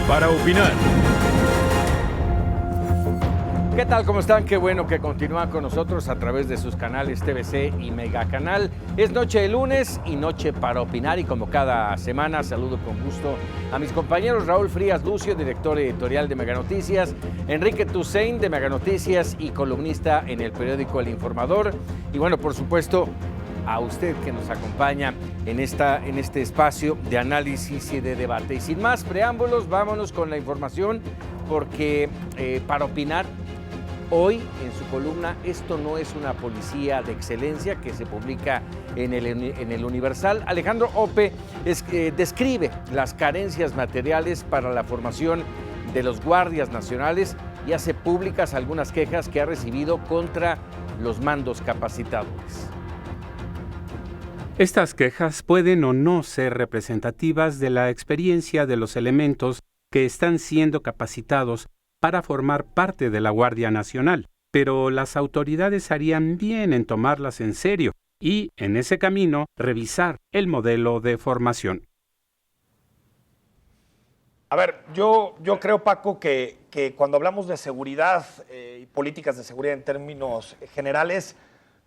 para opinar. ¿Qué tal? ¿Cómo están? Qué bueno que continúan con nosotros a través de sus canales TVC y Megacanal. Es noche de lunes y noche para opinar, y como cada semana saludo con gusto a mis compañeros Raúl Frías Lucio, director editorial de Mega Noticias, Enrique Tusain de Mega Noticias y columnista en el periódico El Informador, y bueno, por supuesto, a usted que nos acompaña en este espacio de análisis y de debate. Y sin más preámbulos, vámonos con la información, porque para opinar, hoy en su columna "Esto no es una policía de excelencia", que se publica en el Universal, Alejandro Ope describe las carencias materiales para la formación de los guardias nacionales y hace públicas algunas quejas que ha recibido contra los mandos capacitadores. Estas quejas pueden o no ser representativas de la experiencia de los elementos que están siendo capacitados para formar parte de la Guardia Nacional, pero las autoridades harían bien en tomarlas en serio y, en ese camino, revisar el modelo de formación. A ver, yo creo, Paco, que cuando hablamos de seguridad y políticas de seguridad en términos generales,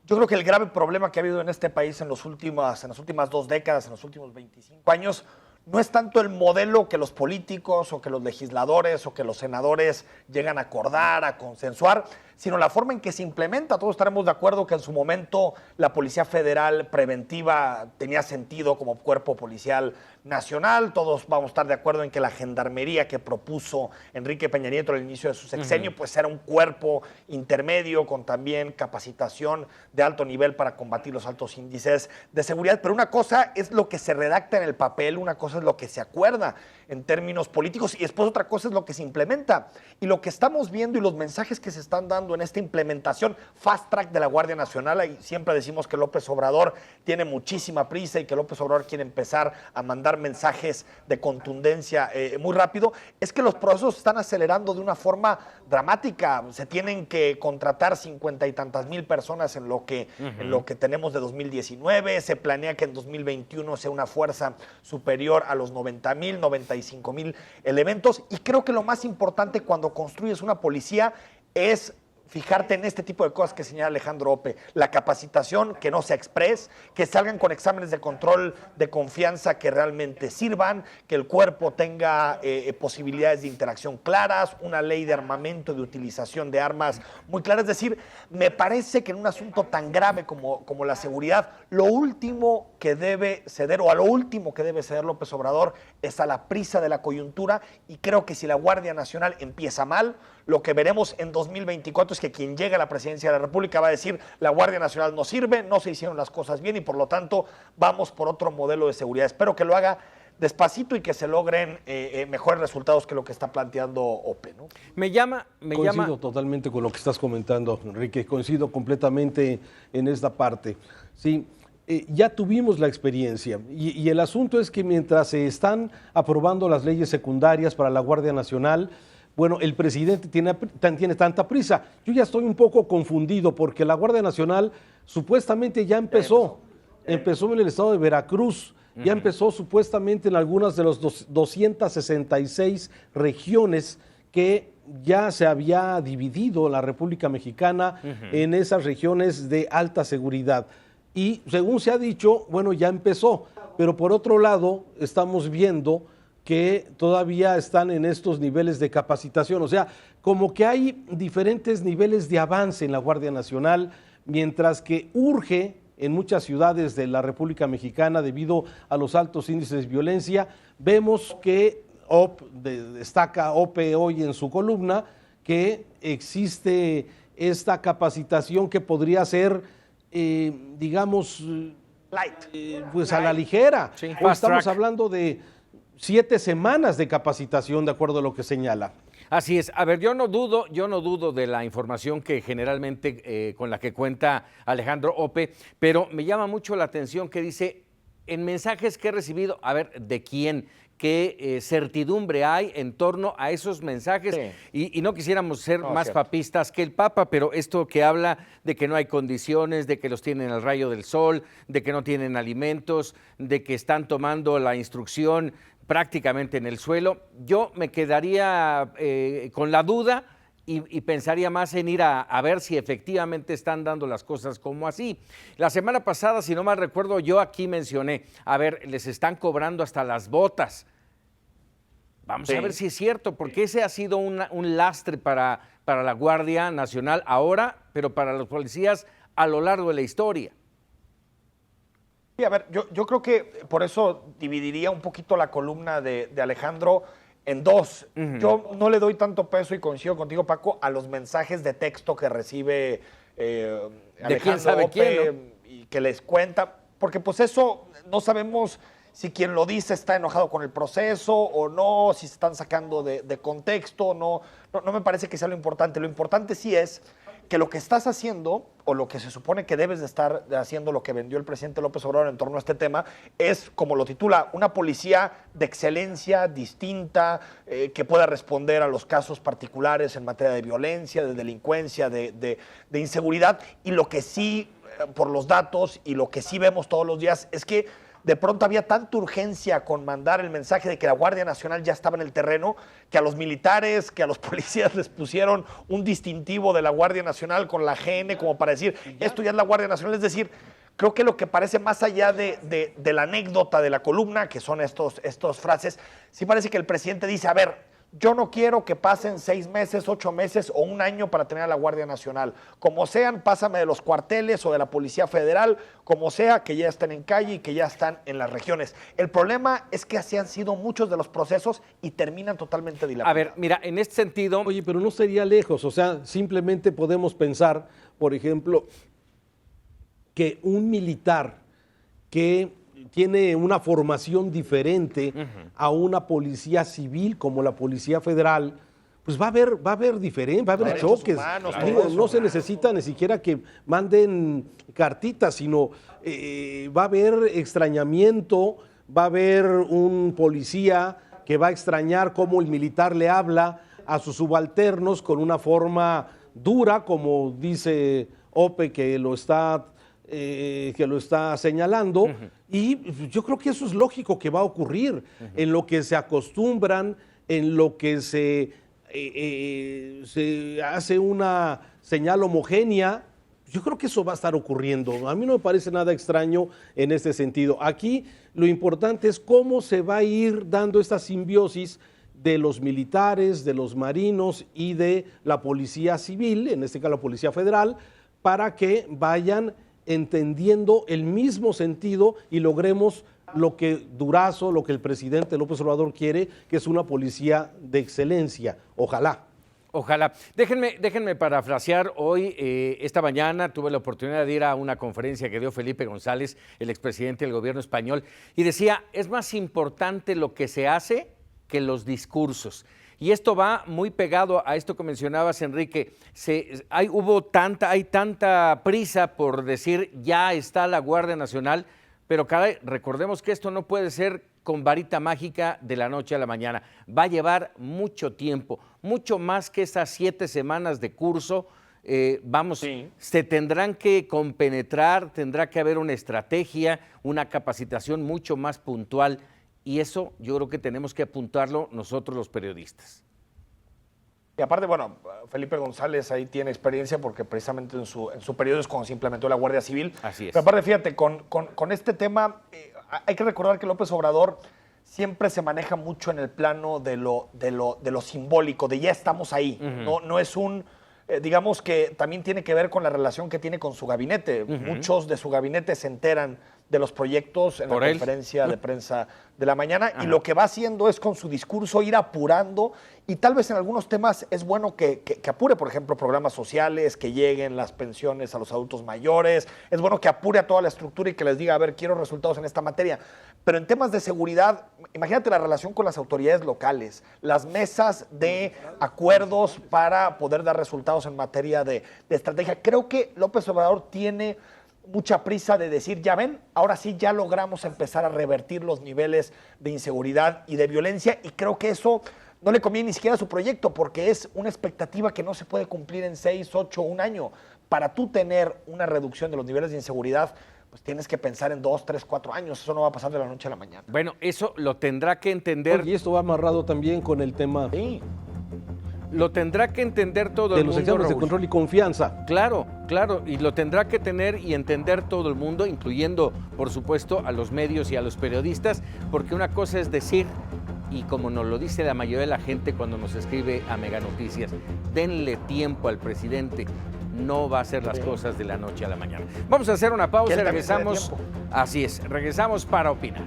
yo creo que el grave problema que ha habido en este país en las últimas 2 décadas, en los últimos 25 años, no es tanto el modelo que los políticos o que los legisladores o que los senadores llegan a acordar, a consensuar, sino la forma en que se implementa. Todos estaremos de acuerdo que en su momento la Policía Federal Preventiva tenía sentido como cuerpo policial nacional. Todos vamos a estar de acuerdo en que la gendarmería que propuso Enrique Peña Nieto al inicio de su sexenio, pues era un cuerpo intermedio con también capacitación de alto nivel para combatir los altos índices de seguridad. Pero una cosa es lo que se redacta en el papel, una cosa es lo que se acuerda en términos políticos, y después otra cosa es lo que se implementa. Y lo que estamos viendo y los mensajes que se están dando en esta implementación fast track de la Guardia Nacional, y siempre decimos que López Obrador tiene muchísima prisa y que López Obrador quiere empezar a mandar mensajes de contundencia muy rápido, es que los procesos están acelerando de una forma dramática. Se tienen que contratar 50 y tantas mil personas en lo que tenemos de 2019, se planea que en 2021 sea una fuerza superior a los 90,000, 95,000 elementos, y creo que lo más importante cuando construyes una policía es fijarte en este tipo de cosas que señala Alejandro Ope: la capacitación, que no sea express, que salgan con exámenes de control de confianza que realmente sirvan, que el cuerpo tenga posibilidades de interacción claras, una ley de armamento, de utilización de armas muy clara. Es decir, me parece que en un asunto tan grave como la seguridad, lo último que debe ceder, o a lo último que debe ceder López Obrador, es a la prisa de la coyuntura, y creo que si la Guardia Nacional empieza mal, lo que veremos en 2024 es que quien llegue a la presidencia de la República va a decir: la Guardia Nacional no sirve, no se hicieron las cosas bien y por lo tanto vamos por otro modelo de seguridad. Espero que lo haga despacito y que se logren mejores resultados que lo que está planteando Ope, ¿no? Coincido totalmente con lo que estás comentando, Enrique, coincido completamente en esta parte. Sí, ya tuvimos la experiencia y el asunto es que mientras se están aprobando las leyes secundarias para la Guardia Nacional, bueno, el presidente tiene tanta prisa. Yo ya estoy un poco confundido porque la Guardia Nacional supuestamente ya empezó en el estado de Veracruz, ya empezó supuestamente en algunas de las 266 regiones que ya se había dividido la República Mexicana en esas regiones de alta seguridad. Y según se ha dicho, bueno, ya empezó, pero por otro lado estamos viendo que todavía están en estos niveles de capacitación. O sea, como que hay diferentes niveles de avance en la Guardia Nacional, mientras que urge en muchas ciudades de la República Mexicana debido a los altos índices de violencia. Vemos que destaca Ope hoy en su columna que existe esta capacitación que podría ser, digamos, light, pues a la ligera. Sí, Hoy estamos hablando de 7 semanas de capacitación, de acuerdo a lo que señala. Así es. A ver, yo no dudo de la información que generalmente con la que cuenta Alejandro Ope, pero me llama mucho la atención que dice: en mensajes que he recibido, a ver, ¿de quién? ¿Qué certidumbre hay en torno a esos mensajes? Sí. Y no quisiéramos ser más papistas que el Papa, pero esto que habla de que no hay condiciones, de que los tienen al rayo del sol, de que no tienen alimentos, de que están tomando la instrucción prácticamente en el suelo. Yo me quedaría con la duda y pensaría más en ir a ver si efectivamente están dando las cosas como así. La semana pasada, si no mal recuerdo, yo aquí mencioné, a ver, les están cobrando hasta las botas. Vamos a ver si es cierto, porque ese ha sido un lastre para la Guardia Nacional ahora, pero para los policías a lo largo de la historia. Sí, a ver, yo creo que por eso dividiría un poquito la columna de Alejandro en dos. Yo no le doy tanto peso, y coincido contigo, Paco, a los mensajes de texto que recibe Alejandro quién sabe Ope, quién, ¿no? Y que les cuenta, porque pues eso no sabemos si quien lo dice está enojado con el proceso o no, si se están sacando de contexto, no me parece que sea lo importante. Lo importante sí es que lo que estás haciendo, o lo que se supone que debes de estar haciendo, lo que vendió el presidente López Obrador en torno a este tema, es, como lo titula, una policía de excelencia, distinta, que pueda responder a los casos particulares en materia de violencia, de delincuencia, de inseguridad. Y lo que sí, por los datos, y lo que sí vemos todos los días, es que de pronto había tanta urgencia con mandar el mensaje de que la Guardia Nacional ya estaba en el terreno, que a los militares, que a los policías les pusieron un distintivo de la Guardia Nacional con la GN como para decir, esto ya es la Guardia Nacional. Es decir, creo que lo que parece más allá de la anécdota de la columna, que son estos frases, sí parece que el presidente dice, a ver, yo no quiero que pasen 6 meses, 8 meses o un año para tener a la Guardia Nacional. Como sean, pásame de los cuarteles o de la Policía Federal, como sea, que ya estén en calle y que ya están en las regiones. El problema es que así han sido muchos de los procesos y terminan totalmente dilapidados. A ver, mira, en este sentido... Oye, pero no sería lejos, o sea, simplemente podemos pensar, por ejemplo, que un militar que tiene una formación diferente a una policía civil como la Policía Federal, pues va a haber diferente, va a haber choques. Humanos, Digo, no se necesita ni siquiera que manden cartitas, sino va a haber extrañamiento, va a haber un policía que va a extrañar cómo el militar le habla a sus subalternos con una forma dura, como dice Ope que lo está señalando, y yo creo que eso es lógico que va a ocurrir, en lo que se acostumbran, en lo que se hace una señal homogénea. Yo creo que eso va a estar ocurriendo. A mí no me parece nada extraño en este sentido. Aquí lo importante es cómo se va a ir dando esta simbiosis de los militares, de los marinos y de la policía civil, en este caso la Policía Federal, para que vayan entendiendo el mismo sentido y logremos lo que Durazo, lo que el presidente López Obrador quiere, que es una policía de excelencia. Ojalá. Ojalá. Déjenme parafrasear. Hoy, esta mañana, tuve la oportunidad de ir a una conferencia que dio Felipe González, el expresidente del gobierno español, y decía, es más importante lo que se hace que los discursos. Y esto va muy pegado a esto que mencionabas, Enrique. Hay tanta prisa por decir ya está la Guardia Nacional, pero caray, recordemos que esto no puede ser con varita mágica de la noche a la mañana. Va a llevar mucho tiempo, mucho más que esas 7 semanas de curso. Se tendrán que compenetrar, tendrá que haber una estrategia, una capacitación mucho más puntual. Y eso yo creo que tenemos que apuntarlo nosotros los periodistas. Y aparte, bueno, Felipe González ahí tiene experiencia porque precisamente en su periodo es cuando se implementó la Guardia Civil. Así es. Pero aparte, fíjate, con este tema hay que recordar que López Obrador siempre se maneja mucho en el plano de lo simbólico, de ya estamos ahí. No es un... digamos que también tiene que ver con la relación que tiene con su gabinete. Muchos de su gabinete se enteran de los proyectos en la conferencia de prensa de la mañana. Y lo que va haciendo es con su discurso ir apurando, y tal vez en algunos temas es bueno que apure, por ejemplo, programas sociales, que lleguen las pensiones a los adultos mayores, es bueno que apure a toda la estructura y que les diga, a ver, quiero resultados en esta materia. Pero en temas de seguridad, imagínate la relación con las autoridades locales, las mesas de acuerdos para poder dar resultados en materia de estrategia. Creo que López Obrador tiene mucha prisa de decir, ya ven, ahora sí ya logramos empezar a revertir los niveles de inseguridad y de violencia, y creo que eso no le conviene ni siquiera a su proyecto, porque es una expectativa que no se puede cumplir en 6, 8, un año. Para tú tener una reducción de los niveles de inseguridad, pues tienes que pensar en 2, 3, 4 años. Eso no va a pasar de la noche a la mañana. Bueno, eso lo tendrá que entender. Y esto va amarrado también con el tema lo tendrá que entender todo el mundo, de los exámenes de control y confianza. Claro, y lo tendrá que tener y entender todo el mundo, incluyendo, por supuesto, a los medios y a los periodistas, porque una cosa es decir, y como nos lo dice la mayoría de la gente cuando nos escribe a Mega Noticias, denle tiempo al presidente, no va a hacer las cosas de la noche a la mañana. Vamos a hacer una pausa y regresamos. Así es, regresamos para opinar.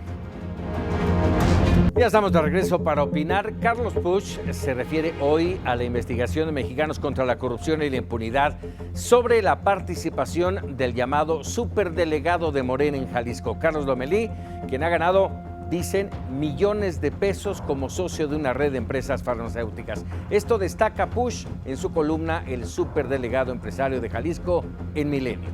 Ya estamos de regreso para opinar. Carlos Puig se refiere hoy a la investigación de Mexicanos contra la Corrupción y la Impunidad sobre la participación del llamado superdelegado de Morena en Jalisco, Carlos Lomelí, quien ha ganado, dicen, millones de pesos como socio de una red de empresas farmacéuticas. Esto destaca Puig en su columna El superdelegado empresario de Jalisco en Milenio.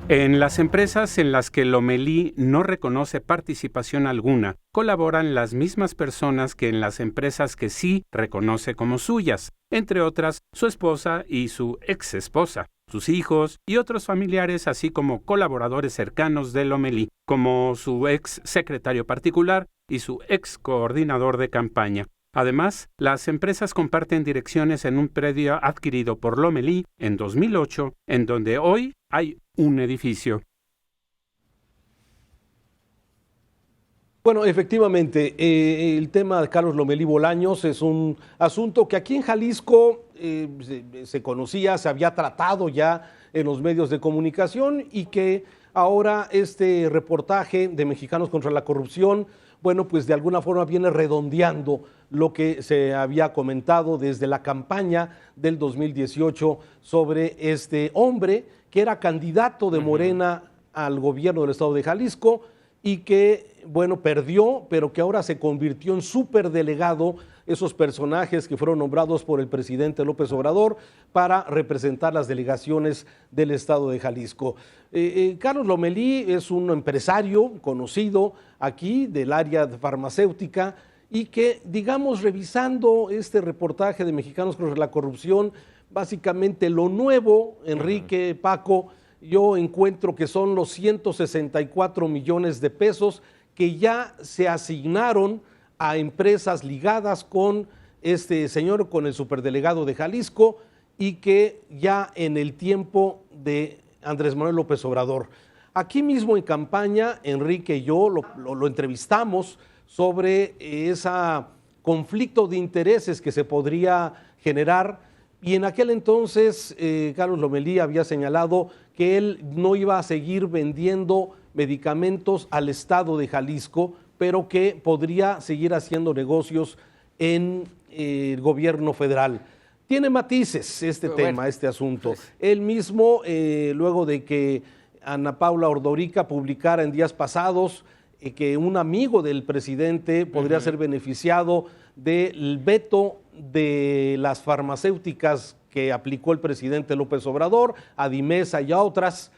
En las empresas en las que Lomelí no reconoce participación alguna, colaboran las mismas personas que en las empresas que sí reconoce como suyas, entre otras su esposa y su exesposa, sus hijos y otros familiares, así como colaboradores cercanos de Lomelí, como su ex secretario particular y su ex coordinador de campaña. Además, las empresas comparten direcciones en un predio adquirido por Lomelí en 2008, en donde hoy hay un edificio. Bueno, efectivamente, el tema de Carlos Lomelí Bolaños es un asunto que aquí en Jalisco se conocía, se había tratado ya en los medios de comunicación y que ahora este reportaje de Mexicanos contra la Corrupción, bueno, pues de alguna forma viene redondeando lo que se había comentado desde la campaña del 2018 sobre este hombre que era candidato de Morena al gobierno del estado de Jalisco y que, bueno, perdió, pero que ahora se convirtió en superdelegado, esos personajes que fueron nombrados por el presidente López Obrador para representar las delegaciones del estado de Jalisco. Carlos Lomelí es un empresario conocido aquí del área farmacéutica y que, digamos, revisando este reportaje de Mexicanos contra la Corrupción, básicamente lo nuevo, Enrique, Paco, yo encuentro que son los 164 millones de pesos que ya se asignaron a empresas ligadas con este señor, con el superdelegado de Jalisco, y que ya en el tiempo de Andrés Manuel López Obrador. Aquí mismo en campaña, Enrique y yo lo entrevistamos sobre ese conflicto de intereses que se podría generar, y en aquel entonces Carlos Lomelí había señalado que él no iba a seguir vendiendo medicamentos al estado de Jalisco, pero que podría seguir haciendo negocios en el gobierno federal. Tiene matices este tema, este asunto. Él mismo, luego de que Ana Paula Ordorica publicara en días pasados que un amigo del presidente podría ser beneficiado del veto de las farmacéuticas que aplicó el presidente López Obrador, a Dimesa y a otras,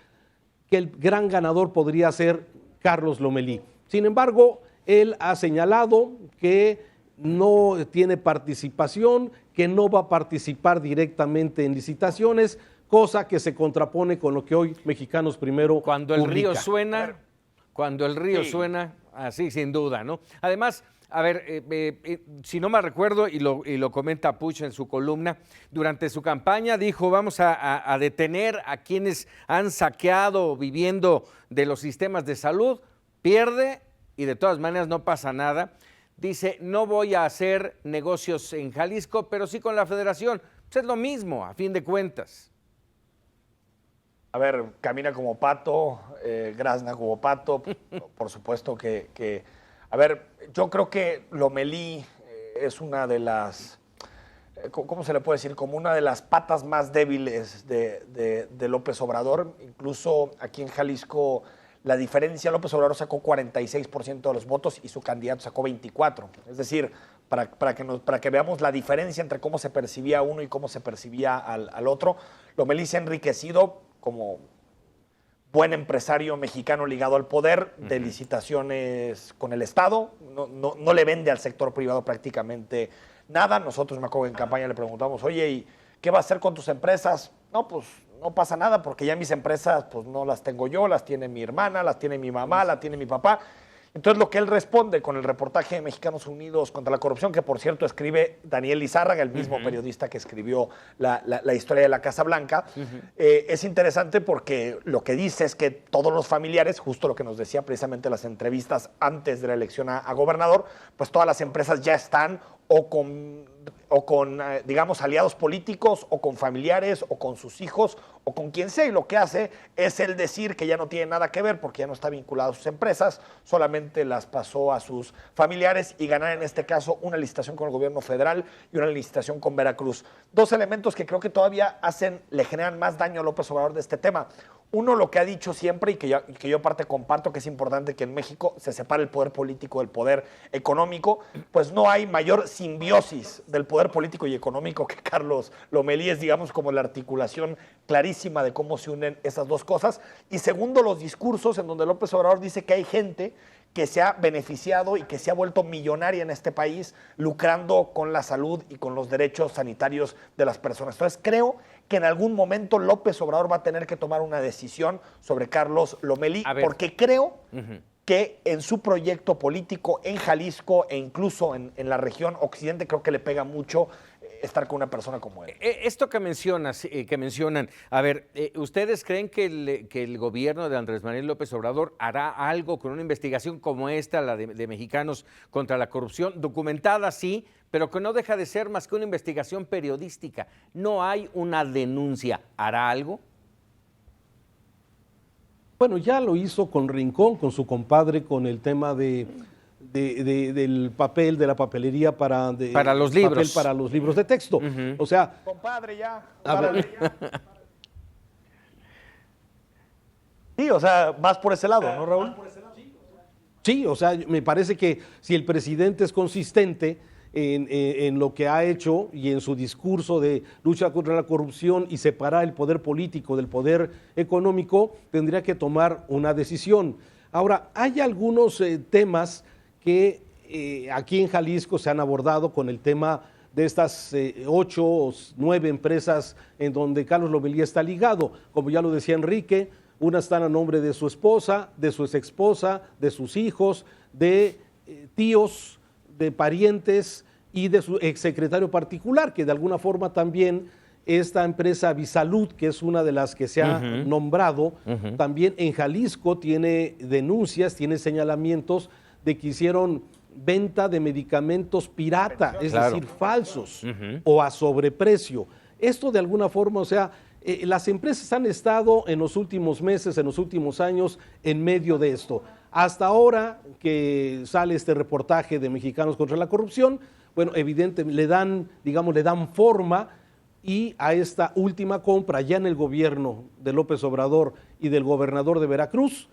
que el gran ganador podría ser Carlos Lomelí. Sin embargo, él ha señalado que no tiene participación, que no va a participar directamente en licitaciones, cosa que se contrapone con lo que hoy Mexicanos Primero Cuando el publica. río suena, así sin duda, ¿no? Además, a ver, si no me recuerdo, y lo comenta Puig en su columna, durante su campaña dijo, vamos a detener a quienes han saqueado viviendo de los sistemas de salud, pierde y de todas maneras no pasa nada. Dice, no voy a hacer negocios en Jalisco, pero sí con la federación. Pues es lo mismo, a fin de cuentas. A ver, camina como pato, grazna como pato, por supuesto que... A ver, yo creo que Lomelí es una de las, ¿cómo se le puede decir? Como una de las patas más débiles de López Obrador. Incluso aquí en Jalisco la diferencia, López Obrador sacó 46% de los votos y su candidato sacó 24%. Es decir, para que veamos la diferencia entre cómo se percibía uno y cómo se percibía al otro. Lomelí se ha enriquecido como buen empresario mexicano ligado al poder de licitaciones con el Estado, no le vende al sector privado prácticamente nada. Nosotros, me acuerdo, en campaña le preguntamos, oye, ¿y qué va a hacer con tus empresas? No, pues no pasa nada porque ya mis empresas pues no las tengo yo, las tiene mi hermana, las tiene mi mamá, las tiene mi papá. Entonces lo que él responde con el reportaje de Mexicanos Unidos contra la Corrupción, que por cierto escribe Daniel Lizárraga, el mismo periodista que escribió la historia de la Casa Blanca, es interesante porque lo que dice es que todos los familiares, justo lo que nos decía precisamente las entrevistas antes de la elección a gobernador, pues todas las empresas ya están o con digamos, aliados políticos, o con familiares, o con sus hijos, o con quien sea, y lo que hace es él decir que ya no tiene nada que ver porque ya no está vinculado a sus empresas, solamente las pasó a sus familiares y ganar en este caso una licitación con el gobierno federal y una licitación con Veracruz. Dos elementos que creo que todavía le generan más daño a López Obrador de este tema. Uno, lo que ha dicho siempre y que yo aparte comparto, que es importante que en México se separe el poder político del poder económico, pues no hay mayor simbiosis del poder político y económico que Carlos Lomelí, es digamos como la articulación clarísima de cómo se unen esas dos cosas. Y segundo, los discursos en donde López Obrador dice que hay gente que se ha beneficiado y que se ha vuelto millonaria en este país lucrando con la salud y con los derechos sanitarios de las personas. Entonces creo que en algún momento López Obrador va a tener que tomar una decisión sobre Carlos Lomelí, porque creo que en su proyecto político en Jalisco e incluso en la región occidente creo que le pega mucho estar con una persona como él. Esto que mencionan, a ver, ¿ustedes creen que el gobierno de Andrés Manuel López Obrador hará algo con una investigación como esta, la de Mexicanos contra la Corrupción, documentada sí, pero que no deja de ser más que una investigación periodística? No hay una denuncia. ¿Hará algo? Bueno, ya lo hizo con Rincón, con su compadre, con el tema del papel, de la papelería para los libros. Papel para los libros de texto. O sea, compadre, ya. Sí, o sea, vas por ese lado, ¿no, Raúl? Sí, o sea, me parece que si el presidente es consistente en lo que ha hecho y en su discurso de lucha contra la corrupción y separar el poder político del poder económico, tendría que tomar una decisión. Ahora, hay algunos temas que aquí en Jalisco se han abordado con el tema de estas 8 o 9 empresas en donde Carlos Lomelí está ligado. Como ya lo decía Enrique, unas están a nombre de su esposa, de su exesposa, de sus hijos, de tíos, de parientes y de su exsecretario particular, que de alguna forma también esta empresa Visalud, que es una de las que se ha nombrado, también en Jalisco tiene denuncias, tiene señalamientos de que hicieron venta de medicamentos pirata, es decir, falsos o a sobreprecio. Esto de alguna forma, o sea, las empresas han estado en los últimos meses, en los últimos años, en medio de esto. Hasta ahora que sale este reportaje de Mexicanos contra la Corrupción, bueno, evidentemente le dan forma y a esta última compra ya en el gobierno de López Obrador y del gobernador de Veracruz,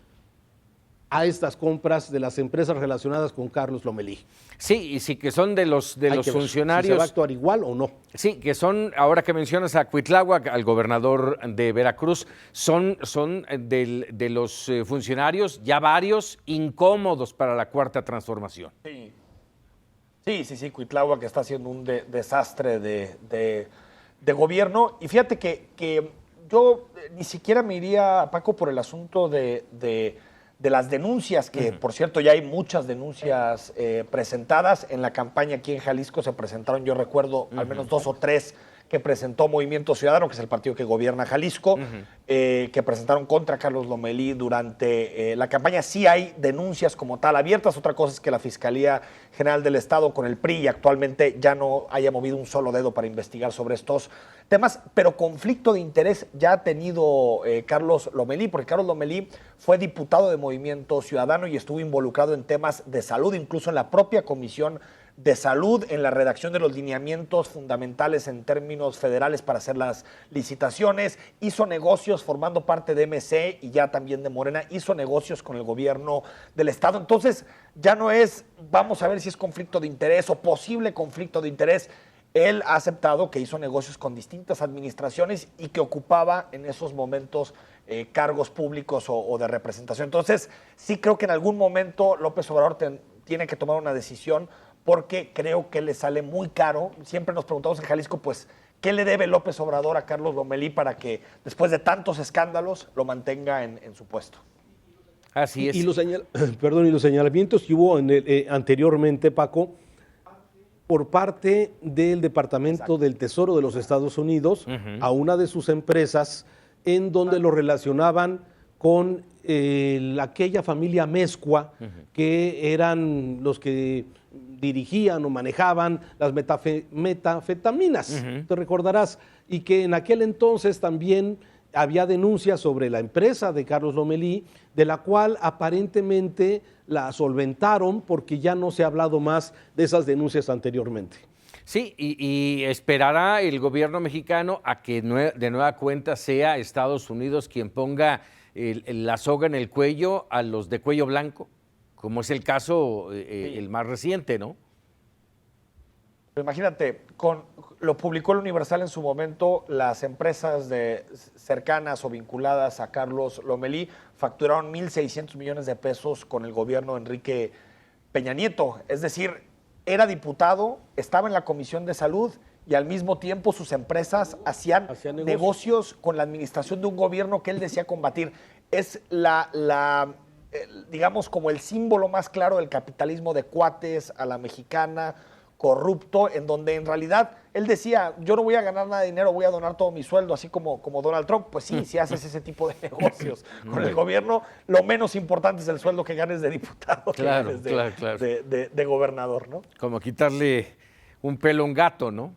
a estas compras de las empresas relacionadas con Carlos Lomelí. Sí, y sí que son de los funcionarios. Si se va a actuar igual o no. Sí, que son, ahora que mencionas a Cuitláhuac, al gobernador de Veracruz, son de los funcionarios, ya varios, incómodos para la Cuarta Transformación. Sí, Cuitláhuac que está haciendo un desastre de gobierno. Y fíjate que yo ni siquiera me iría, Paco, por el asunto de las denuncias, que por cierto ya hay muchas denuncias presentadas. En la campaña aquí en Jalisco se presentaron, yo recuerdo, al menos 2 o 3 que presentó Movimiento Ciudadano, que es el partido que gobierna Jalisco, que presentaron contra Carlos Lomelí durante la campaña. Sí hay denuncias como tal abiertas. Otra cosa es que la Fiscalía General del Estado con el PRI actualmente ya no haya movido un solo dedo para investigar sobre estos temas, pero conflicto de interés ya ha tenido Carlos Lomelí, porque Carlos Lomelí fue diputado de Movimiento Ciudadano y estuvo involucrado en temas de salud, incluso en la propia Comisión de Salud, en la redacción de los lineamientos fundamentales en términos federales para hacer las licitaciones, hizo negocios formando parte de MC y ya también de Morena, hizo negocios con el gobierno del Estado. Entonces ya no es, vamos a ver si es conflicto de interés o posible conflicto de interés. Él ha aceptado que hizo negocios con distintas administraciones y que ocupaba en esos momentos cargos públicos o de representación. Entonces sí creo que en algún momento López Obrador tiene que tomar una decisión, porque creo que le sale muy caro. Siempre nos preguntamos en Jalisco, pues, ¿Qué le debe López Obrador a Carlos Lomelí para que después de tantos escándalos lo mantenga en su puesto? Así es. Y los señalamientos que hubo anteriormente, Paco, por parte del Departamento del Tesoro de los Estados Unidos a una de sus empresas, en donde lo relacionaban con aquella familia Mezcua, que eran los que dirigían o manejaban las metafetaminas, te recordarás, y que en aquel entonces también había denuncias sobre la empresa de Carlos Lomelí, de la cual aparentemente la solventaron porque ya no se ha hablado más de esas denuncias anteriormente. Sí, y esperará el gobierno mexicano a que de nueva cuenta sea Estados Unidos quien ponga la soga en el cuello a los de cuello blanco, como es el caso el más reciente, ¿no? Imagínate, lo publicó el Universal en su momento, las empresas cercanas o vinculadas a Carlos Lomelí facturaron 1.600 millones de pesos con el gobierno de Enrique Peña Nieto. Es decir, era diputado, estaba en la Comisión de Salud y al mismo tiempo sus empresas hacían negocios con la administración de un gobierno que él decía combatir. Es digamos, como el símbolo más claro del capitalismo de cuates a la mexicana, corrupto, en donde en realidad él decía, yo no voy a ganar nada de dinero, voy a donar todo mi sueldo, así como Donald Trump. Pues sí, si haces ese tipo de negocios con el gobierno, lo menos importante es el sueldo que ganes de diputado, claro, que ganes de gobernador, ¿no? Como quitarle un pelo a un gato, ¿no?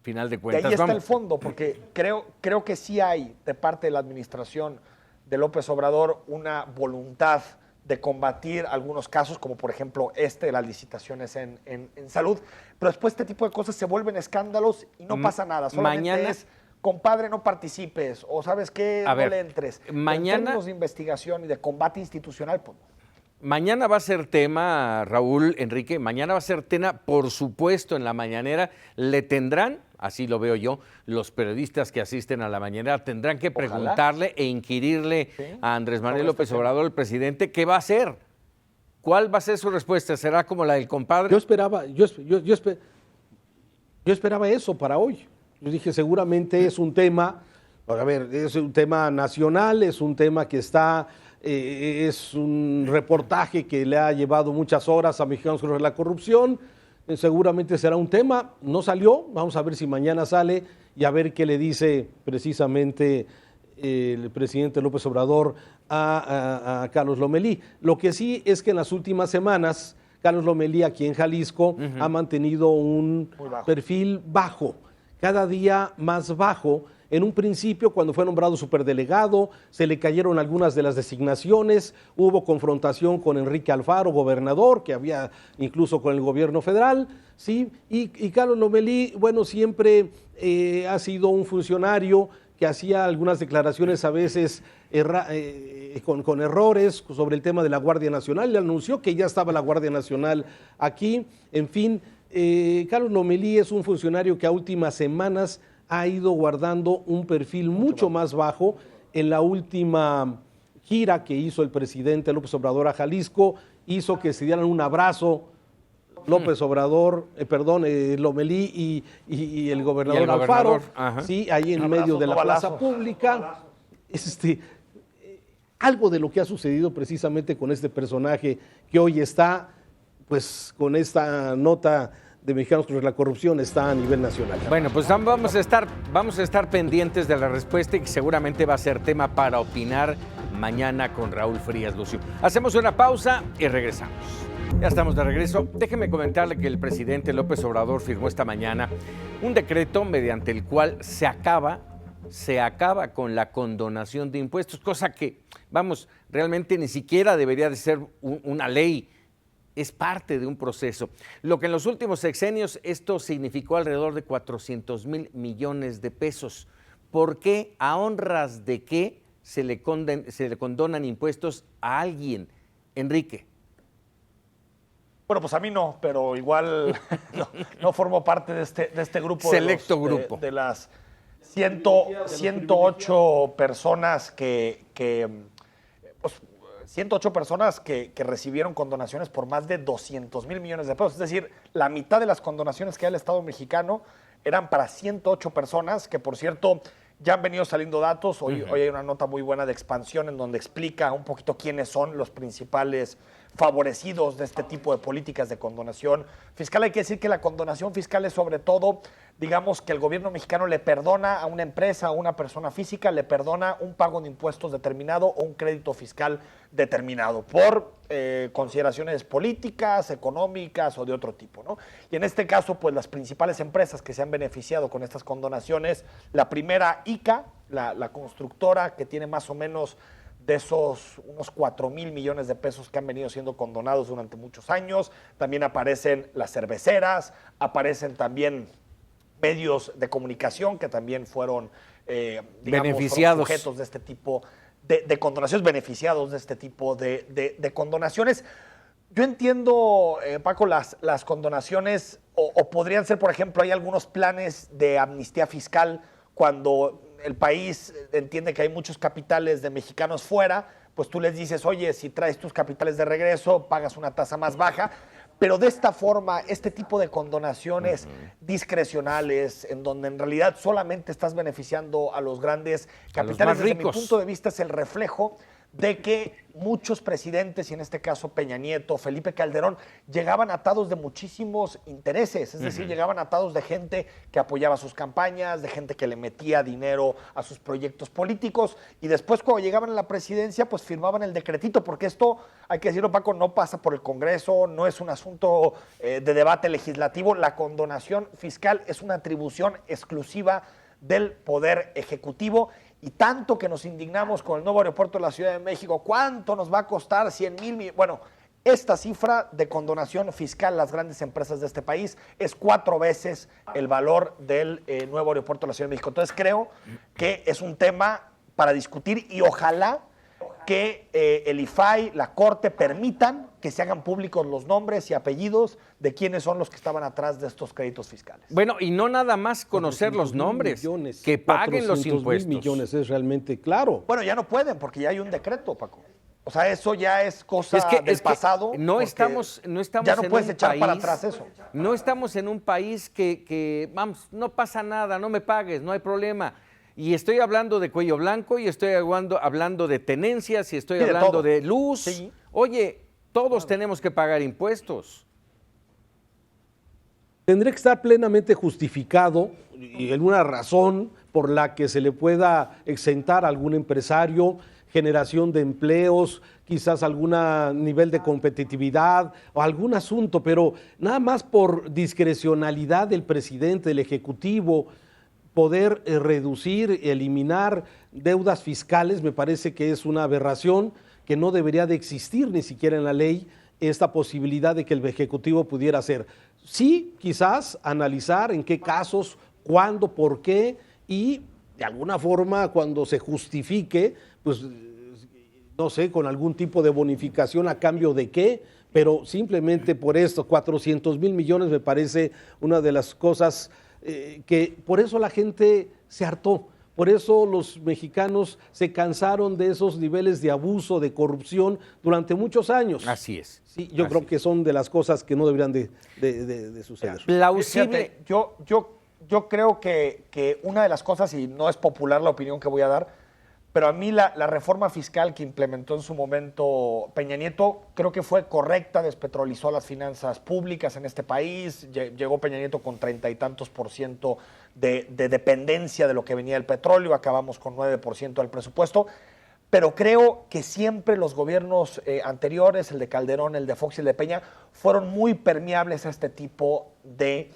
Final de cuentas. Y ahí está el fondo, porque creo que sí hay de parte de la administración de López Obrador una voluntad de combatir algunos casos, como por ejemplo de las licitaciones en salud, pero después este tipo de cosas se vuelven escándalos y no pasa nada. Solamente mañana es, compadre, no participes, o ¿sabes qué? No le entres. Mañana, en términos de investigación y de combate institucional, pues mañana va a ser tema, Raúl, Enrique, mañana va a ser tema, por supuesto, en la mañanera. Le tendrán, así lo veo yo, los periodistas que asisten a la mañanera tendrán que preguntarle e inquirirle a Andrés Manuel López Obrador, el presidente, ¿qué va a hacer? ¿Cuál va a ser su respuesta? ¿Será como la del compadre? Yo esperaba eso para hoy. Yo dije, seguramente es un tema, a ver, es un tema nacional, es un tema que está... es un reportaje que le ha llevado muchas horas a Mexicanos contra la Corrupción. Seguramente será un tema. No salió, vamos a ver si mañana sale y a ver qué le dice precisamente el presidente López Obrador a Carlos Lomelí. Lo que sí es que en las últimas semanas Carlos Lomelí aquí en Jalisco ha mantenido un perfil bajo, cada día más bajo. En un principio, cuando fue nombrado superdelegado, se le cayeron algunas de las designaciones, hubo confrontación con Enrique Alfaro, gobernador, que había incluso con el gobierno federal, ¿sí? Y Carlos Lomelí, bueno, siempre ha sido un funcionario que hacía algunas declaraciones a veces con errores sobre el tema de la Guardia Nacional. Le anunció que ya estaba la Guardia Nacional aquí. En fin, Carlos Lomelí es un funcionario que a últimas semanas ha ido guardando un perfil mucho más bajo. En la última gira que hizo el presidente López Obrador a Jalisco, hizo que se dieran un abrazo López Obrador, Lomelí y el gobernador Alfaro, sí, ahí en medio de la plaza pública. Algo de lo que ha sucedido precisamente con este personaje que hoy está, pues con esta nota de Mexicanos contra la Corrupción, está a nivel nacional. Bueno, pues vamos a estar pendientes de la respuesta y seguramente va a ser tema para opinar mañana con Raúl Frías Lucio. Hacemos una pausa y regresamos. Ya estamos de regreso. Déjeme comentarle que el presidente López Obrador firmó esta mañana un decreto mediante el cual se acaba con la condonación de impuestos, cosa que, realmente ni siquiera debería de ser una ley. Es parte de un proceso. Lo que en los últimos sexenios esto significó alrededor de 400,000 millones de pesos. ¿Por qué? ¿A honras de qué se le condonan impuestos a alguien? Enrique. Bueno, pues a mí no, pero igual no formo parte de este grupo. Selecto grupo. De las 108 personas que 108 personas que recibieron condonaciones por más de 200,000 millones de pesos. Es decir, la mitad de las condonaciones que da el Estado mexicano eran para 108 personas, que por cierto ya han venido saliendo datos. Hoy hay una nota muy buena de Expansión en donde explica un poquito quiénes son los principales favorecidos de este tipo de políticas de condonación fiscal. Hay que decir que la condonación fiscal es sobre todo, digamos, que el gobierno mexicano le perdona a una empresa, a una persona física, le perdona un pago de impuestos determinado o un crédito fiscal determinado por consideraciones políticas, económicas o de otro tipo, ¿no? Y en este caso, pues las principales empresas que se han beneficiado con estas condonaciones, la primera, ICA, la constructora, que tiene más o menos de esos unos 4,000 millones de pesos que han venido siendo condonados durante muchos años. También aparecen las cerveceras, aparecen también medios de comunicación que también fueron, beneficiados, fueron sujetos de este tipo de condonaciones, beneficiados de este tipo de condonaciones. Yo entiendo, Paco, las condonaciones, o podrían ser, por ejemplo, hay algunos planes de amnistía fiscal cuando el país entiende que hay muchos capitales de mexicanos fuera, pues tú les dices, oye, si traes tus capitales de regreso, pagas una tasa más baja. Pero de esta forma, este tipo de condonaciones discrecionales, en donde en realidad solamente estás beneficiando a los grandes capitales, desde mi punto de vista es el reflejo de que muchos presidentes, y en este caso Peña Nieto, Felipe Calderón, llegaban atados de muchísimos intereses, es decir, llegaban atados de gente que apoyaba sus campañas, de gente que le metía dinero a sus proyectos políticos, y después cuando llegaban a la presidencia, pues firmaban el decretito, porque esto, hay que decirlo, Paco, no pasa por el Congreso, no es un asunto de debate legislativo. La condonación fiscal es una atribución exclusiva del Poder Ejecutivo. Y tanto que nos indignamos con el nuevo aeropuerto de la Ciudad de México, ¿cuánto nos va a costar? 100,000 millones. Bueno, esta cifra de condonación fiscal a las grandes empresas de este país es 4 veces el valor del nuevo aeropuerto de la Ciudad de México. Entonces creo que es un tema para discutir y ojalá que el IFAI, la Corte, permitan que se hagan públicos los nombres y apellidos de quiénes son los que estaban atrás de estos créditos fiscales. Bueno, y no nada más conocer los nombres, millones, que paguen los impuestos. 400,000 millones es realmente claro. Bueno, ya no pueden porque ya hay un decreto, Paco. O sea, eso ya es cosa del pasado. No estamos ya no en puedes un echar país, para atrás eso. No estamos en un país que, vamos, no pasa nada, no me pagues, no hay problema. Y estoy hablando de cuello blanco, y estoy hablando de tenencias, y estoy hablando de luz. Sí. Oye, todos tenemos que pagar impuestos. Tendría que estar plenamente justificado y alguna razón por la que se le pueda exentar a algún empresario, generación de empleos, quizás algún nivel de competitividad o algún asunto, pero nada más por discrecionalidad del presidente, del Ejecutivo, poder reducir, eliminar deudas fiscales, me parece que es una aberración, que no debería de existir ni siquiera en la ley esta posibilidad de que el Ejecutivo pudiera hacer. Sí, quizás analizar en qué casos, cuándo, por qué, y de alguna forma cuando se justifique, pues no sé, con algún tipo de bonificación a cambio de qué, pero simplemente por esto, 400,000 millones me parece una de las cosas que por eso la gente se hartó, por eso los mexicanos se cansaron de esos niveles de abuso, de corrupción durante muchos años. Así es. Sí, yo creo que son de las cosas que no deberían de suceder. Plausible. Fíjate, yo creo que una de las cosas, y no es popular la opinión que voy a dar, pero a mí la reforma fiscal que implementó en su momento Peña Nieto creo que fue correcta, despetrolizó las finanzas públicas en este país, llegó Peña Nieto con 30 y tantos % de dependencia de lo que venía del petróleo, acabamos con 9% del presupuesto, pero creo que siempre los gobiernos anteriores, el de Calderón, el de Fox y el de Peña, fueron muy permeables a este tipo de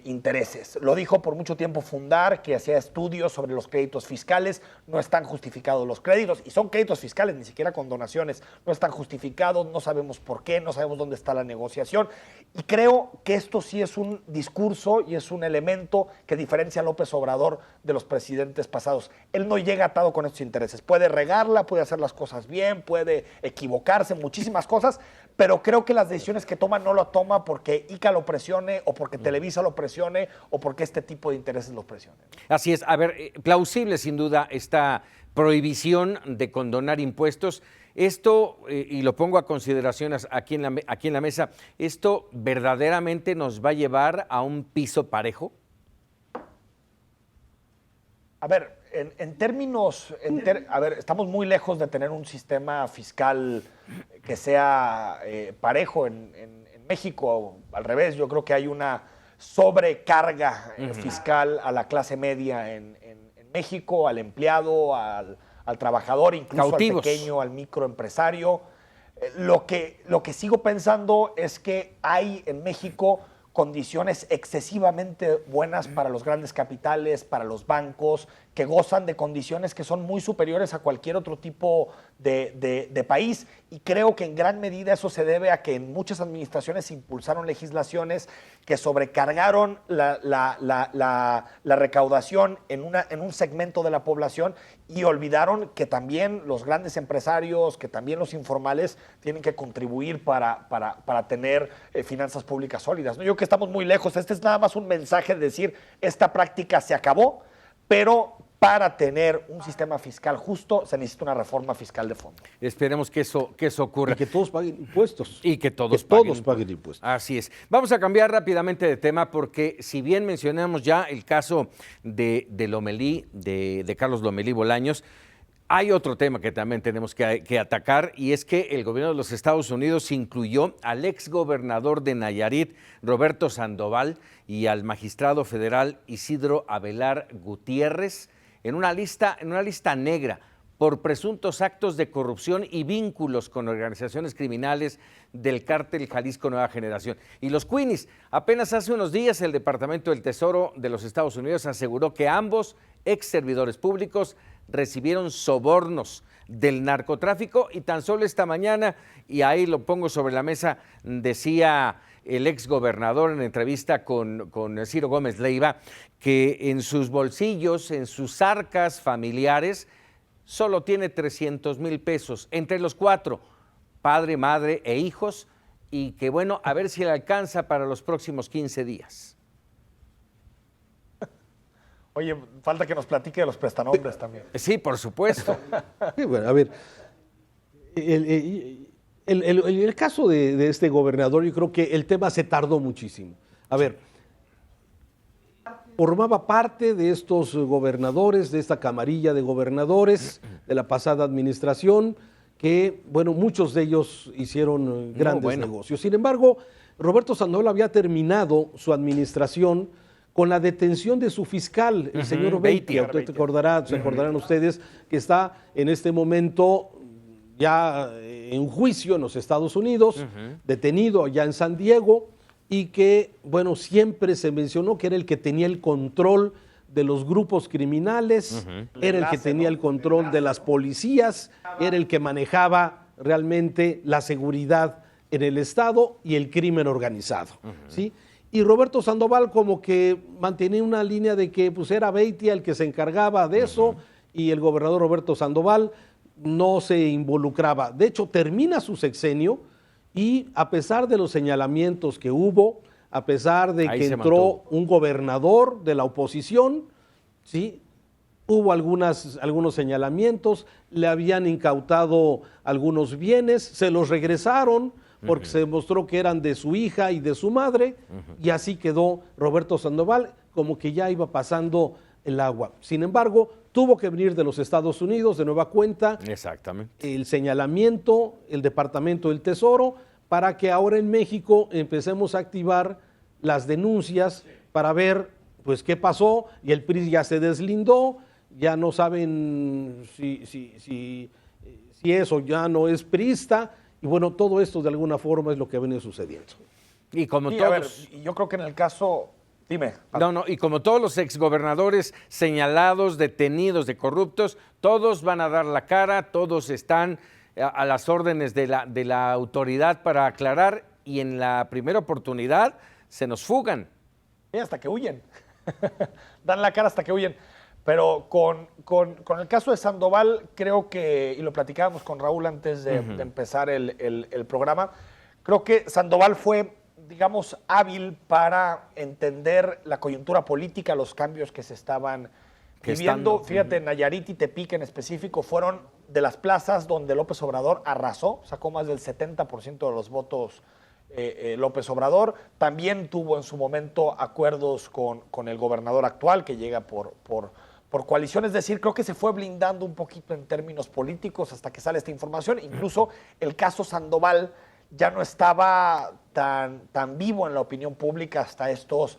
intereses. Lo dijo por mucho tiempo Fundar, que hacía estudios sobre los créditos fiscales. No están justificados los créditos, y son créditos fiscales, ni siquiera con donaciones. No están justificados, no sabemos por qué, no sabemos dónde está la negociación. Y creo que esto sí es un discurso y es un elemento que diferencia a López Obrador de los presidentes pasados. Él no llega atado con estos intereses. Puede regarla, puede hacer las cosas bien, puede equivocarse, muchísimas cosas, pero creo que las decisiones que toma no lo toma porque ICA lo presione, o porque Televisa lo presione, o porque este tipo de intereses lo presione. Así es. A ver, plausible sin duda esta prohibición de condonar impuestos. Esto, y lo pongo a consideración aquí en la mesa, ¿esto verdaderamente nos va a llevar a un piso parejo? A ver, en términos, a ver, estamos muy lejos de tener un sistema fiscal que sea parejo en México. Al revés, yo creo que hay una sobrecarga fiscal a la clase media en México, al empleado, al trabajador, incluso Cautivos. al pequeño, al microempresario. Lo que sigo pensando es que hay en México condiciones excesivamente buenas para los grandes capitales, para los bancos, que gozan de condiciones que son muy superiores a cualquier otro tipo de país. Y creo que en gran medida eso se debe a que en muchas administraciones se impulsaron legislaciones que sobrecargaron la recaudación en un segmento de la población y olvidaron que también los grandes empresarios, que también los informales tienen que contribuir para tener finanzas públicas sólidas, ¿no? Yo creo que estamos muy lejos. Este es nada más un mensaje de decir, esta práctica se acabó, pero para tener un sistema fiscal justo se necesita una reforma fiscal de fondo. Esperemos que eso ocurra. Y que todos paguen impuestos. Y que todos paguen impuestos. Así es. Vamos a cambiar rápidamente de tema porque si bien mencionamos ya el caso de Lomelí, de Carlos Lomelí Bolaños, hay otro tema que también tenemos que atacar y es que el gobierno de los Estados Unidos incluyó al exgobernador de Nayarit, Roberto Sandoval, y al magistrado federal Isidro Avelar Gutiérrez en una lista negra por presuntos actos de corrupción y vínculos con organizaciones criminales del cártel Jalisco Nueva Generación. Y los Queenies, apenas hace unos días el Departamento del Tesoro de los Estados Unidos aseguró que ambos ex servidores públicos recibieron sobornos del narcotráfico y tan solo esta mañana, y ahí lo pongo sobre la mesa, decía el ex gobernador en entrevista con Ciro Gómez Leiva que en sus bolsillos, en sus arcas familiares, solo tiene 300,000 pesos entre los cuatro, padre, madre e hijos, y que bueno, a ver si le alcanza para los próximos 15 días. Oye, falta que nos platique de los prestanombres también. Sí, por supuesto. Sí, bueno, a ver, el caso de este gobernador, yo creo que el tema se tardó muchísimo. A ver, formaba parte de estos gobernadores, de esta camarilla de gobernadores de la pasada administración, que, bueno, muchos de ellos hicieron grandes negocios. Sin embargo, Roberto Sandoval había terminado su administración con la detención de su fiscal, el señor Beitia. Se acordarán ustedes que está en este momento ya en juicio en los Estados Unidos, detenido allá en San Diego, y que, bueno, siempre se mencionó que era el que tenía el control de los grupos criminales, era el que tenía el control de las policías, era el que manejaba realmente la seguridad en el Estado y el crimen organizado, ¿sí? Y Roberto Sandoval como que mantenía una línea de que pues era Beitia el que se encargaba de eso y el gobernador Roberto Sandoval no se involucraba. De hecho, termina su sexenio y a pesar de los señalamientos que hubo, a pesar de que entró un gobernador de la oposición, ¿sí? Hubo algunos señalamientos, le habían incautado algunos bienes, se los regresaron porque se demostró que eran de su hija y de su madre, y así quedó Roberto Sandoval, como que ya iba pasando el agua. Sin embargo, tuvo que venir de los Estados Unidos de nueva cuenta. Exactamente. El señalamiento, el Departamento del Tesoro, para que ahora en México empecemos a activar las denuncias para ver pues qué pasó, y el PRI ya se deslindó, ya no saben si eso ya no es priista, y bueno, todo esto de alguna forma es lo que viene sucediendo. Y como Sí, todos... a ver, yo creo que en el caso... Dime. Y como todos los exgobernadores señalados, detenidos de corruptos, todos van a dar la cara, todos están a las órdenes de la autoridad para aclarar, y en la primera oportunidad se nos fugan. Sí, hasta que huyen. Dan la cara hasta que huyen. Pero con el caso de Sandoval, creo que, y lo platicábamos con Raúl antes de empezar el programa, creo que Sandoval fue, digamos, hábil para entender la coyuntura política, los cambios que se estaban viviendo. Fíjate, Nayarit y Tepic en específico fueron de las plazas donde López Obrador arrasó, sacó más del 70% de los votos López Obrador. También tuvo en su momento acuerdos con el gobernador actual, que llega por coalición. Es decir, creo que se fue blindando un poquito en términos políticos hasta que sale esta información. Incluso el caso Sandoval ya no estaba tan vivo en la opinión pública hasta estos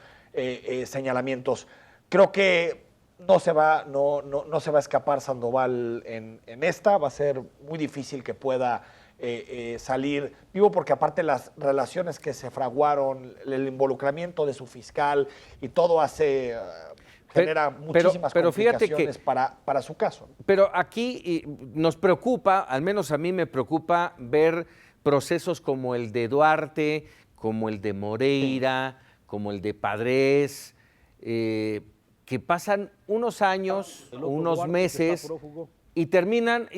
señalamientos. Creo que no se va a escapar Sandoval en esta. Va a ser muy difícil que pueda salir vivo, porque aparte las relaciones que se fraguaron, el involucramiento de su fiscal y todo genera muchísimas complicaciones para su caso. Pero aquí nos preocupa, al menos a mí me preocupa, ver procesos como el de Duarte, como el de Moreira, como el de Padres, que pasan unos años, unos meses y terminan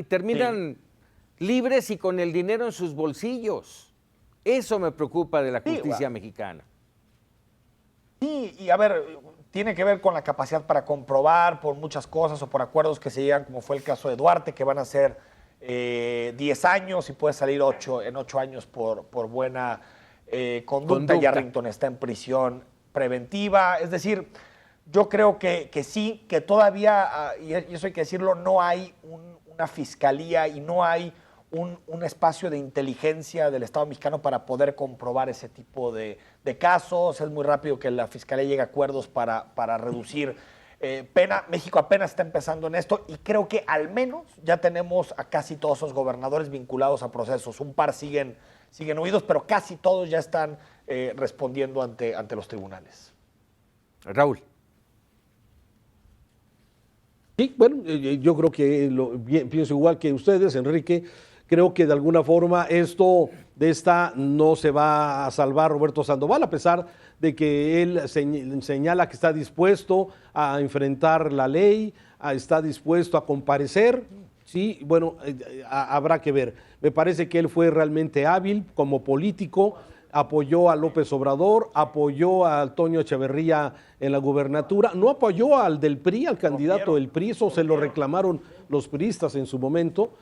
libres y con el dinero en sus bolsillos. Eso me preocupa de la justicia mexicana. Sí, y a ver, tiene que ver con la capacidad para comprobar por muchas cosas o por acuerdos que se llegan, como fue el caso de Duarte, que van a ser 10 años y puede salir en 8 años por buena conducta. Y Arrington está en prisión preventiva. Es decir, yo creo que sí, que todavía, y eso hay que decirlo, no hay una fiscalía y no hay un espacio de inteligencia del Estado mexicano para poder comprobar ese tipo de casos. Es muy rápido que la fiscalía llegue a acuerdos para reducir pena. México apenas está empezando en esto y creo que al menos ya tenemos a casi todos esos gobernadores vinculados a procesos. Un par siguen huidos, pero casi todos ya están respondiendo ante los tribunales. Raúl. Sí, bueno, yo creo que pienso igual que ustedes, Enrique. Creo que de alguna forma de esta no se va a salvar Roberto Sandoval, a pesar de que él señala que está dispuesto a enfrentar la ley, está dispuesto a comparecer. Sí, bueno, habrá que ver. Me parece que él fue realmente hábil como político, apoyó a López Obrador, apoyó a Toño Echeverría en la gubernatura, no apoyó al del PRI, al candidato del PRI, eso se lo reclamaron los priistas en su momento.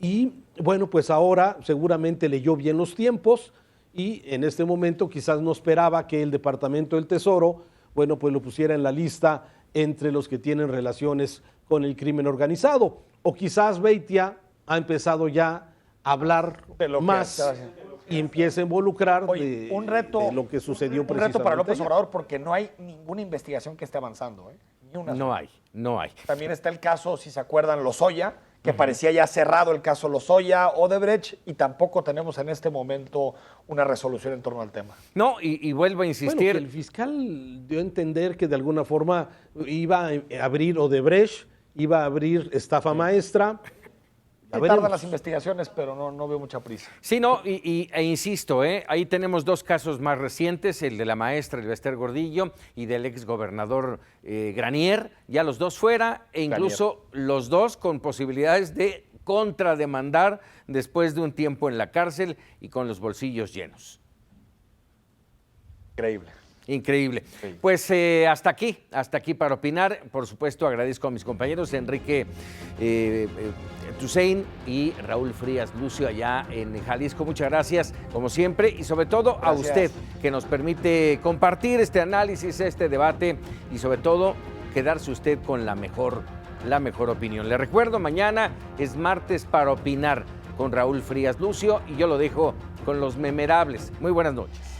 Y bueno, pues ahora seguramente leyó bien los tiempos y en este momento quizás no esperaba que el Departamento del Tesoro, bueno, pues lo pusiera en la lista entre los que tienen relaciones con el crimen organizado. O quizás Beitia ha empezado ya a hablar más y empieza a involucrar un reto, de lo que sucedió precisamente. Un reto para López Obrador, porque no hay ninguna investigación que esté avanzando. Ni una sola. No hay. También está el caso, si se acuerdan, Lozoya, que parecía ya cerrado el caso Lozoya, Odebrecht, y tampoco tenemos en este momento una resolución en torno al tema. No, y vuelvo a insistir. Bueno, que el fiscal dio a entender que de alguna forma iba a abrir Odebrecht, iba a abrir estafa maestra. Tardan las investigaciones, pero no veo mucha prisa. Sí, no, e insisto, ahí tenemos dos casos más recientes, el de la maestra Elvester Gordillo y del exgobernador Granier, ya los dos fuera, e incluso los dos con posibilidades de contrademandar después de un tiempo en la cárcel y con los bolsillos llenos. Increíble. Pues hasta aquí para opinar. Por supuesto, agradezco a mis compañeros Enrique Tusein y Raúl Frías Lucio allá en Jalisco. Muchas gracias, como siempre, y sobre todo a usted, que nos permite compartir este análisis, este debate, y sobre todo quedarse usted con la mejor opinión. Le recuerdo, mañana es martes para opinar con Raúl Frías Lucio, y yo lo dejo con los memerables. Muy buenas noches.